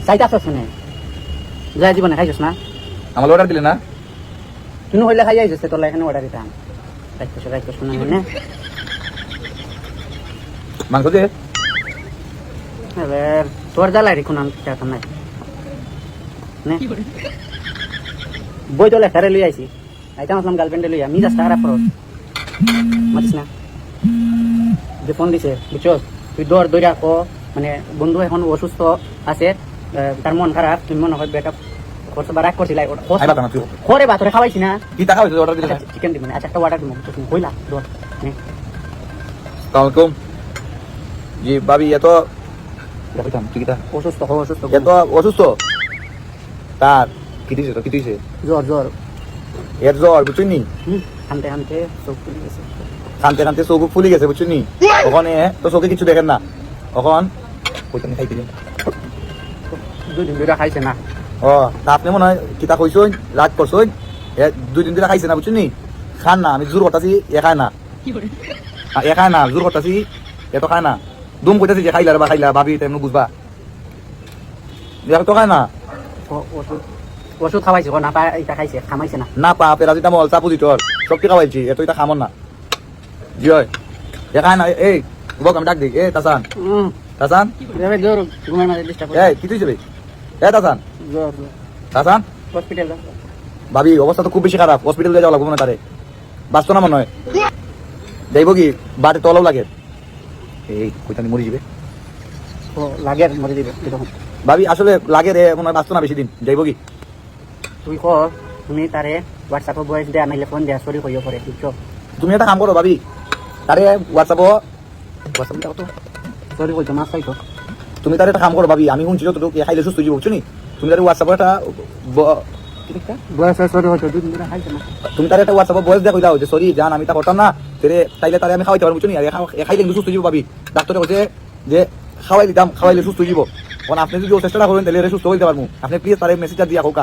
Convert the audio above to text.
চাইতে শুনে যাই জীবনে খাইছিস না আমার অর্ডার দিলে না তুই হইলে খাই আইছিস তোর এখানে অর্ডার দিতাম রাখতে শুনে না মাংস দিয়ে এবার তোর জ্বালাই রে কোন খেতাম নাই বই তো লেখারে লই আইছি আইতাম আসলাম গার্লফ্রেন্ডে লইয়া মিজাজ খারাপ করো মাতিস না যে ফোন দিছে বুঝছস তুই দৌড়া কো মানে বন্ধু এখন অসুস্থ আছে তার মন খারাপ তুমি মনে হয় ব্রেকআপ করছো বা রাগ করছিলা খরে বা তোরে খাওয়াইছি না কি টাকা হয়েছে অর্ডার দিলে চিকেন দিবেন আচ্ছা একটা অর্ডার দিব তুমি কইলা দৌড় সালামালাইকুম জি ভাবি এত অসুস্থ এত অসুস্থ তার কি দিছে জ্বর এর জ্বর বুঝছেন নি হানতে চোখ ফুলে গেছে কানতে চোখ ফুলে গেছে বুঝছেন নি ওখানে তো চোখে কিছু দেখেন না তখন ওইখানে খাই দিলেন 2 দিন ধরে খাইছে না ও তা আপনি মনে হয় কিতা কইসইন রাগ করছইন 2 দিন ধরে খাইছে না বুঝছেন নি খান না আমি জোর করতাছি এ খায় না জোর করতাছি এত খায় না দুম কইতাছি যে খাইলা বা খাইলা ভাবি তেমন বুঝবা তো খায় না ওষুধ খাওয়াইছে না পা এটা খাইছে খামাইছে না না পা প্যারাসিটামল চাপুজিটর সবটি খাওয়াইছি এত এটা খামন না জি হয় এ খায় না এই বক আমি ডাক দিই এ তাসান জ্বর ঘুমের মাঝে ডিস্টার্ব এই কি তুই এ তাসান জ্বর হসপিটাল ভাবি অবস্থা তো খুব বেশি খারাপ হসপিটালে যাওয়া লাগবে না তারে বাঁচতো না মনে হয় যাইব কি বাটে তলাও লাগে এই কইতানি মরে যাবে ও লাগে মরে দিবে এরকম ভাবি আসলে লাগে রে মনে হয় বাঁচতো না বেশি দিন যাইব কি তুই কো তুমি তারে হোয়াটসঅ্যাপে ভয়েস দেয়া নাইলে ফোন দেয়া সরি হইও পরে বুঝছো তুমি একটা কাম করো ভাবি তারে হোয়াটসঅ্যাপ তো সরি কইছো মাছ খাইছো তুমি তার একটা কাম করো ভাবি আমি শুনছি তো খাইলে সুস্থ হয়ে বুঝছো নি তুমি তার হোয়াটসঅ্যাপে একটা বয়স সরি হইছো 2 দিন ধরে খাইছে না তুমি তার একটা হোয়াটসঅ্যাপে ভয়েস দেয়া কইলাও যে সরি জান আমি তা করতাম না তাইলে তারে আমি খাওয়াইতে পারবো বুঝছো নি খাইলে সুস্থ হয়ে ভাবি ডাক্তারে বলছে যে খাওয়াইলে সুস্থ হয়ে যাব কারণ আপনি যদি চেষ্টা করেন তাহলে সুস্থ হইতে পারবো আপনি প্লিজ তারে মেসেজটা দিয়া হোক